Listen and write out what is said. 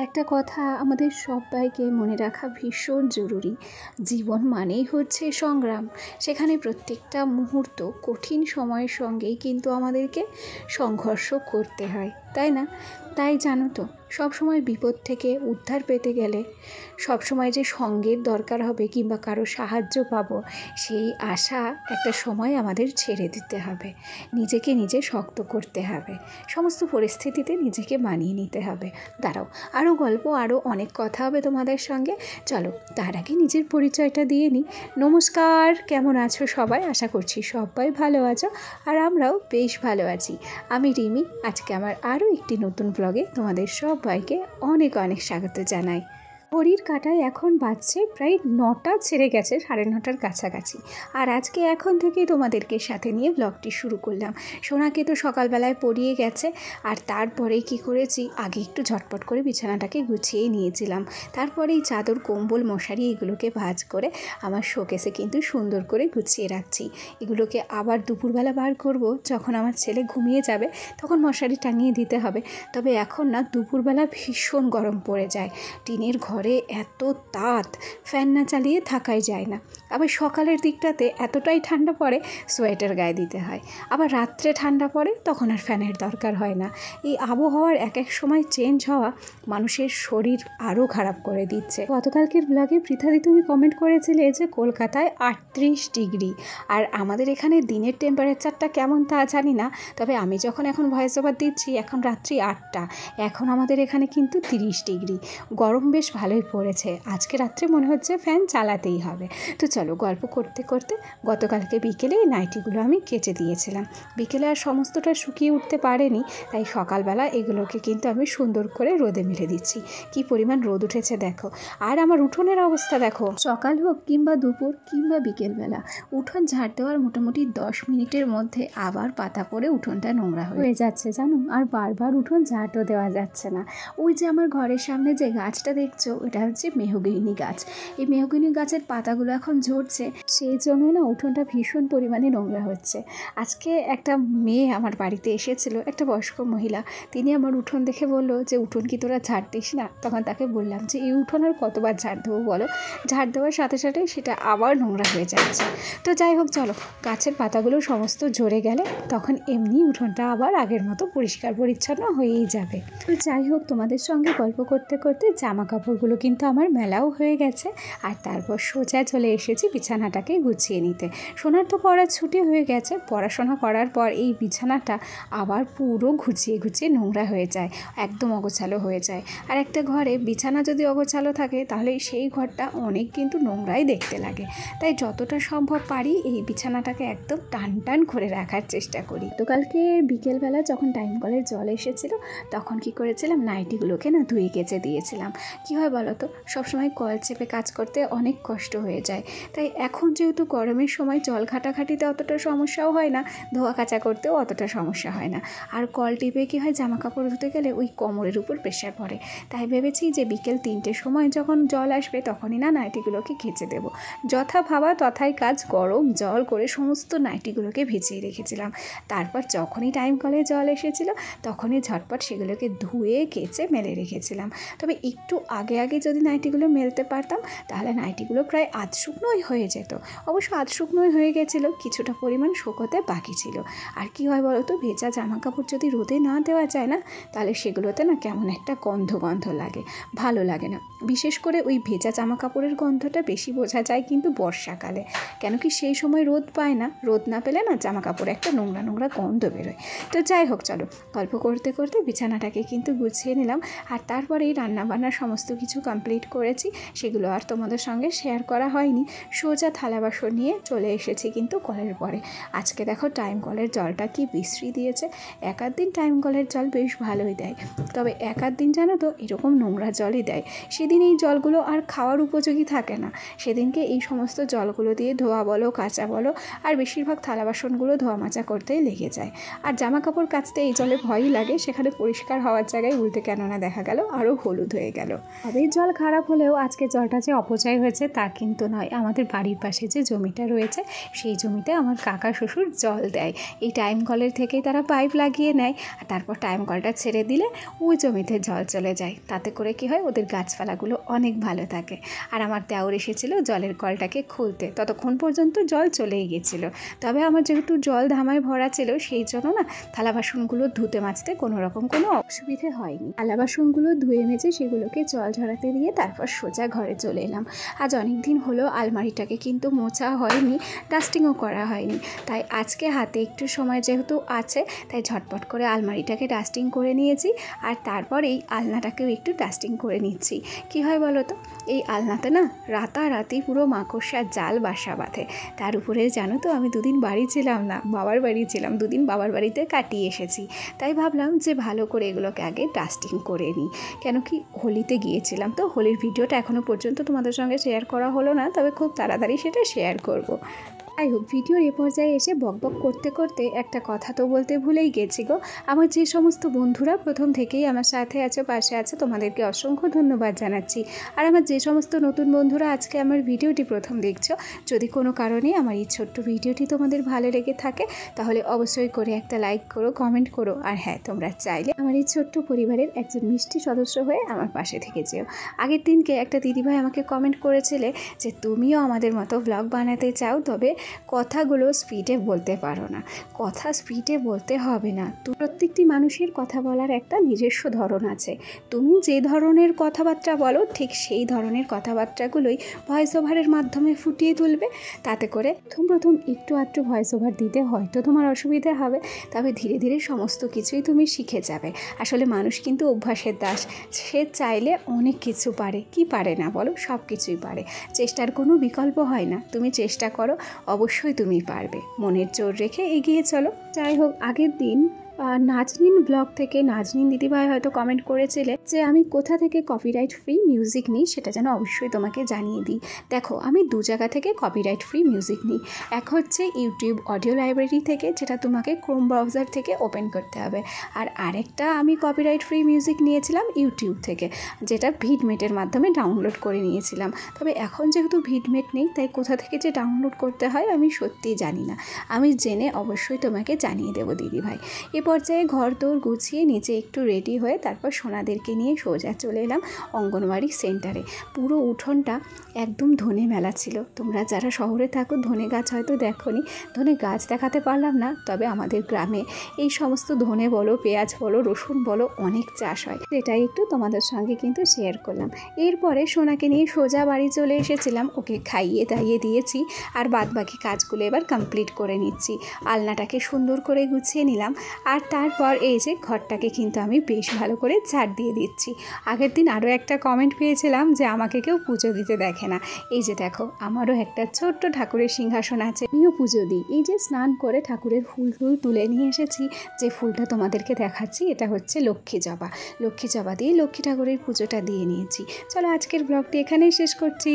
একটা কথা আমাদের সবাইকে মনে রাখা ভীষণ জরুরি। জীবন মানেই হচ্ছে সংগ্রাম। সেখানে প্রত্যেকটা মুহূর্ত কঠিন সময়ের সঙ্গেই কিন্তু আমাদেরকে সংঘর্ষ করতে হয়, তাই না? তাই জানো তো, সবসময় বিপদ থেকে উদ্ধার পেতে গেলে সবসময় যে সঙ্গের দরকার হবে কিংবা কারো সাহায্য পাবো, সেই আশা একটা সময় আমাদের ছেড়ে দিতে হবে। নিজেকে নিজে শক্ত করতে হবে, সমস্ত পরিস্থিতিতে নিজেকে মানিয়ে নিতে হবে। দাঁড়াও, আরও গল্প, আরও অনেক কথা হবে তোমাদের সঙ্গে। চলো তার আগে নিজের পরিচয়টা দিয়ে নিই। নমস্কার, কেমন আছো সবাই? আশা করছি সবাই ভালো আছো, আর আমরাও বেশ ভালো আছি। আমি রিমি। আজকে আমার আরও একটি নতুন ব্লগে তোমাদের সবাইকে অনেক অনেক স্বাগত জানাই। ঘড়ির কাঁটায় এখন বাজছে প্রায় 9টা ছেড়ে গেছে, 9:30টার কাছাকাছি। আর আজকে এখন থেকেই তোমাদেরকে সাথে নিয়ে ব্লগটি শুরু করলাম। সোনাকে তো সকালবেলায় পড়িয়ে গেছে, আর তারপরেই কি করেছি, আগে একটু ঝটপট করে বিছানাটাকে গুছিয়ে নিয়েছিলাম। তারপরেই চাদর, কম্বল, মশারি এগুলোকে ভাঁজ করে আমার শোকেসে কিন্তু সুন্দর করে গুছিয়ে রাখছি। এগুলোকে আবার দুপুরবেলা বার করব, যখন আমার ছেলে ঘুমিয়ে যাবে তখন মশারি টাঙিয়ে দিতে হবে। তবে এখন না, দুপুরবেলা ভীষণ গরম পড়ে যায়। টিনের ঘরে এত তাত, ফ্যান না চালিয়ে থাকাই যায় না। আবার সকালের দিকটাতে এতটাই ঠান্ডা পড়ে, সোয়েটার গায়ে দিতে হয়। আবার রাত্রে ঠান্ডা পড়ে, তখন আর ফ্যানের দরকার হয় না। এই আবহাওয়ার এক এক সময় চেঞ্জ হওয়া মানুষের শরীর আরও খারাপ করে দিচ্ছে। গতকালকের ব্লগে পৃথাদি তুমি কমেন্ট করেছিলে যে কলকাতায় 38 ডিগ্রি, আর আমাদের এখানে দিনের টেম্পারেচারটা কেমন তা জানি না। তবে আমি যখন এখন ভয়েস ওভার দিচ্ছি, এখন রাত্রি 8টা, এখন আমাদের এখানে কিন্তু 30 ডিগ্রি। গরম বেশ ভালোই পড়েছে। আজকে রাত্রে মনে হচ্ছে ফ্যান চালাতেই হবে। তো চলো, গল্প করতে করতে গতকালকে বিকেলে এই নাইটিগুলো আমি কেচে দিয়েছিলাম। বিকেলে আর সমস্তটা শুকিয়ে উঠতে পারেনি, তাই সকালবেলা এগুলোকে কিন্তু আমি সুন্দর করে রোদে মেলে দিচ্ছি। কি পরিমাণ রোদ উঠেছে দেখো। আর আমার উঠোনের অবস্থা দেখো, সকাল হোক কিংবা দুপুর কিংবা বিকেলবেলা, উঠোন ঝাড় দেওয়ার মোটামুটি 10 মিনিটের মধ্যে আবার পাতা পড়ে উঠোনটা নোংরা হয়ে যাচ্ছে জানো। আর বারবার উঠোন ঝাড়ও দেওয়া যাচ্ছে না। ওই যে আমার ঘরের সামনে যে গাছটা দেখছো, ওটা হচ্ছে মেহগিনি গাছ। এই মেহগিনি গাছের পাতাগুলো এখন ঝরছে, সেই জন্য না উঠোনটা ভীষণ পরিমাণে নোংরা হচ্ছে। আজকে একটা মেয়ে আমার বাড়িতে এসেছিল, একটা বয়স্ক মহিলা। তিনি আমার উঠোন দেখে বললো যে উঠোন কি তোরা ঝাড় দিস না? তখন তাকে বললাম যে এই উঠোন আর কতবার ঝাড় দেবো বলো, ঝাড় দেওয়ার সাথে সাথে সেটা আবার নোংরা হয়ে যাচ্ছে। তো যাই হোক, চলো, গাছের পাতাগুলো সমস্ত ঝরে গেলে তখন এমনি উঠোনটা আবার আগের মতো পরিষ্কার পরিচ্ছন্ন হয়েই যাবে। তো যাই হোক, তোমাদের সঙ্গে গল্প করতে করতে জামা কাপড়গুলো কিন্তু আমার মেলাও হয়ে গেছে। আর তারপর সোজা চলে এসেছি বিছানাটাকে গুছিয়ে নিতে। সোনার তো পড়ার ছুটি হয়ে গেছে, পড়াশোনা করার পর এই বিছানাটা আবার পুরো ঘুচিয়ে ঘুচিয়ে নোংরা হয়ে যায়, একদম অগোছালো হয়ে যায়। আর একটা ঘরে বিছানা যদি অগোছালো থাকে, তাহলে সেই ঘরটা অনেক কিন্তু নোংরাই দেখতে লাগে। তাই যতটা সম্ভব পারি এই বিছানাটাকে একদম টান টান করে রাখার চেষ্টা করি। তো কালকে বিকেলবেলা যখন টাইম কলের জল এসেছিল, তখন কি করেছিলাম, নাইটিগুলোকে না ধুয়ে কেচে দিয়েছিলাম। কি হয় বলো তো, সবসময় কল চেপে কাজ করতে অনেক কষ্ট হয়ে যায়। তাই এখন যেহেতু গরমের সময় জল ঘাটাঘাটিতে অতটা সমস্যাও হয় না, ধোয়া কাচা করতেও অতটা সমস্যা হয় না। আর কল টিপে কী হয়, জামা কাপড় ধুতে গেলে ওই কোমরের উপর প্রেশার পড়ে। তাই ভেবেছি যে বিকেল 3টের সময় যখন জল আসবে, তখনই না নাইটিগুলোকে কেচে দেবো। যথা ভাবা তথাই কাজ, গরম জল করে সমস্ত নাইটিগুলোকে ভিজিয়ে রেখেছিলাম। তারপর যখনই টাইম কলে জল এসেছিলো, তখনই ঝটপট সেগুলোকে ধুয়ে কেচে মেলে রেখেছিলাম। তবে একটু আগে আগে যদি নাইটিগুলো মেলতে পারতাম, তাহলে নাইটিগুলো প্রায় আধ শুকনোই হয়ে যেত। অবশ্য আধ শুকনোই হয়ে গেছিলো, কিছুটা পরিমাণ শুকোতে বাকি ছিল। আর কি হয় বলো তো, ভেজা জামা কাপড় যদি রোদে না দেওয়া যায় না, তাহলে সেগুলোতে না কেমন একটা গন্ধ গন্ধ লাগে, ভালো লাগে না। বিশেষ করে ওই ভেজা জামা কাপড়ের গন্ধটা বেশি বোঝা যায় কিন্তু বর্ষাকালে, কেন কি সেই সময় রোদ পায় না, রোদ না পেলে না জামা কাপড়ে একটা নোংরা নোংরা গন্ধ বেরোয়। তো যাই হোক, চলো, গল্প করতে করতে বিছানাটাকে কিন্তু গুছিয়ে নিলাম। আর তারপরেই রান্নাবান্নার সমস্ত কিছু কমপ্লিট করেছি, সেগুলো আর তোমাদের সঙ্গে শেয়ার করা হয়নি। সোজা থালা বাসন নিয়ে চলে এসেছি কিন্তু কলের পরে। আজকে দেখো টাইম কলের জলটা কি বিশ্রী দিয়েছে। এক আধ দিন টাইম কলের জল বেশ ভালোই দেয়, তবে এক আধ দিন জানো তো এরকম নোংরা জলই দেয়। সেদিন এই জলগুলো আর খাওয়ার উপযোগী থাকে না, সেদিনকে এই সমস্ত জলগুলো দিয়ে ধোয়া বলো, কাচা বলো, আর বেশিরভাগ থালা বাসনগুলো ধোয়া মাজা করতেই লেগে যায়। আর জামা কাপড় কাচতে এই জলে ভয়ই লাগে, সেখানে পরিষ্কার হওয়ার জায়গায় উল্টে কেননা দেখা গেল আরও হলুদ হয়ে গেল। তবে জল খারাপ হলেও আজকে জলটা যে অপচয় হয়েছে তা কিন্তু নয়। আমার আমাদের বাড়ির পাশে যে জমিটা রয়েছে সেই জমিতে আমার কাকা শ্বশুর জল দেয়। এই টাইম কলের থেকেই তারা পাইপ লাগিয়ে নেয়, আর তারপর টাইম কলটা ছেড়ে দিলে ওই জমিতে জল চলে যায়। তাতে করে কি হয়, ওদের গাছপালাগুলো অনেক ভালো থাকে। আর আমার দেওর এসেছিল জলের কলটাকে খুলতে, ততক্ষণ পর্যন্ত জল চলেই গেছিলো। তবে আমার যেহেতু জল ধামায় ভরা ছিল, সেই জন্য না থালা বাসনগুলো ধুতে মাজতে কোনো রকম কোনো অসুবিধে হয়নি। থালা বাসনগুলো ধুয়ে মেজে সেগুলোকে জল ঝরাতে দিয়ে তারপর সোজা ঘরে চলে এলাম। আজ অনেক দিন হলো আলমারিটাকে কিন্তু মোছা হয়নি, ডাস্টিংও করা হয়নি। তাই আজকে হাতে একটু সময় যেহেতু আছে, তাই ঝটপট করে আলমারিটাকে ডাস্টিং করে নিয়েছি। আর তারপর এই আলনাটাকেও একটু ডাস্টিং করে নিচ্ছি। কি হয় বলো তো, এই আলনাতে না রাতারাতি পুরো মাকড়সার জাল বাসা বাঁধে। তার উপরে জানো তো, আমি দুদিন বাড়ি ছিলাম না, বাবার বাড়ি ছিলাম, দুদিন বাবার বাড়িতে কাটিয়ে এসেছি। তাই ভাবলাম যে ভালো করে এগুলোকে আগে ডাস্টিং করে নিই। কেন কি হোলিতে গিয়েছিলাম, তো হোলির ভিডিওটা এখনও পর্যন্ত তোমাদের সঙ্গে শেয়ার করা হলো না, তবে খুব তাড়াতাড়ি সেটা শেয়ার করব। যাই হোক, ভিডিওর এ পর্যায়ে এসে বকবক করতে করতে একটা কথা তো বলতে ভুলেই গেছি গো। আমার যে সমস্ত বন্ধুরা প্রথম থেকেই আমার সাথে আছে, পাশে আছে, তোমাদেরকে অসংখ্য ধন্যবাদ জানাচ্ছি। আর আমার যে সমস্ত নতুন বন্ধুরা আজকে আমার ভিডিওটি প্রথম দেখছো, যদি কোনো কারণে আমার এই ছোট্ট ভিডিওটি তোমাদের ভালো লেগে থাকে, তাহলে অবশ্যই করে একটা লাইক করো, কমেন্ট করো। আর হ্যাঁ, তোমরা চাইলে আমার এই ছোট্ট পরিবারের একজন মিষ্টি সদস্য হয়ে আমার পাশে থেকে যেও। আগের দিনকে একটা দিদিভাই আমাকে কমেন্ট করেছিলে যে তুমিও আমাদের মতো ব্লগ বানাতে চাও, তবে কথাগুলো স্পিডে বলতে পারো না। কথা স্পিডে বলতে হবে না, প্রত্যেকটি মানুষের কথা বলার একটা নিজস্ব ধরন আছে। তুমি যে ধরনের কথাবার্তা বলো, ঠিক সেই ধরনের কথাবার্তাগুলোই ভয়েস ওভারের মাধ্যমে ফুটিয়ে তুলবে। তাতে করে প্রথম একটু আধটু ভয়েস ওভার দিতে হয়তো তোমার অসুবিধে হবে, তবে ধীরে ধীরে সমস্ত কিছুই তুমি শিখে যাবে। আসলে মানুষ কিন্তু অভ্যাসের দাস, সে চাইলে অনেক কিছু পারে, কি পারে না বলো, সব কিছুই পারে। চেষ্টার কোনো বিকল্প হয় না, তুমি চেষ্টা করো, অবশ্যই তুমি পারবে। মনের জোর রেখে এগিয়ে চলো। যাই হোক, আগের দিন নাজনীন ব্লগ থেকে নাজনীন দিদিভাই হয়তো কমেন্ট করেছিলে যে আমি কোথা থেকে কপিরাইট ফ্রি মিউজিক নিই, সেটা যেন অবশ্যই তোমাকে জানিয়ে দিই। দেখো, আমি দু জায়গা থেকে কপিরাইট ফ্রি মিউজিক নিই। এক হচ্ছে ইউটিউব অডিও লাইব্রেরি থেকে, যেটা তোমাকে ক্রোম ব্রাউজার থেকে ওপেন করতে হবে। আর আরেকটা আমি কপিরাইট ফ্রি মিউজিক নিয়েছিলাম ইউটিউব থেকে, যেটা ভিডমেটের মাধ্যমে ডাউনলোড করে নিয়েছিলাম। তবে এখন যেহেতু ভিডমেট নেই, তাই কোথা থেকে যে ডাউনলোড করতে হয় আমি সত্যিই জানি না। আমি জেনে অবশ্যই তোমাকে জানিয়ে দেবো দিদিভাই। এ পর্যায়ে ঘর দৌড় গুছিয়ে নিচে একটু রেডি হয়ে তারপর সোনাদেরকে নিয়ে সোজা চলে এলাম অঙ্গনওয়াড়ি সেন্টারে। পুরো উঠোনটা একদম ধনে মেলা ছিল। তোমরা যারা শহরে থাকো, ধনে গাছ হয়তো দেখোনি, ধনে গাছ দেখাতে পারলাম না, তবে আমাদের গ্রামে এই সমস্ত ধনে বলো, পেঁয়াজ বলো, রসুন বলো, অনেক চাষ হয়। সেটাই একটু তোমাদের সঙ্গে কিন্তু শেয়ার করলাম। এরপরে সোনাকে নিয়ে সোজা বাড়ি চলে এসেছিলাম, ওকে খাইয়ে দাইয়ে দিয়েছি, আর বাদ বাকি কাজগুলো এবার কমপ্লিট করে নিচ্ছি। আলনাটাকে সুন্দর করে গুছিয়ে নিলাম, আর তারপর এই যে ঘরটাকে কিন্তু আমি বেশ ভালো করে ঝাড় দিয়ে দিচ্ছি। আগের দিন আরও একটা কমেন্ট পেয়েছিলাম যে আমাকে কেউ পুজো দিতে দেখে না। এই যে দেখো, আমারও একটা ছোট্ট ঠাকুরের সিংহাসন আছে, আমিও পুজো দিই। এই যে স্নান করে ঠাকুরের ফুল তুলে নিয়ে এসেছি, যে ফুলটা তোমাদেরকে দেখাচ্ছি, এটা হচ্ছে লক্ষ্মী জবা। লক্ষ্মী জবা দিয়ে লক্ষ্মী ঠাকুরের পুজোটা দিয়ে নিয়েছি। চলো, আজকের ব্লগটি এখানেই শেষ করছি।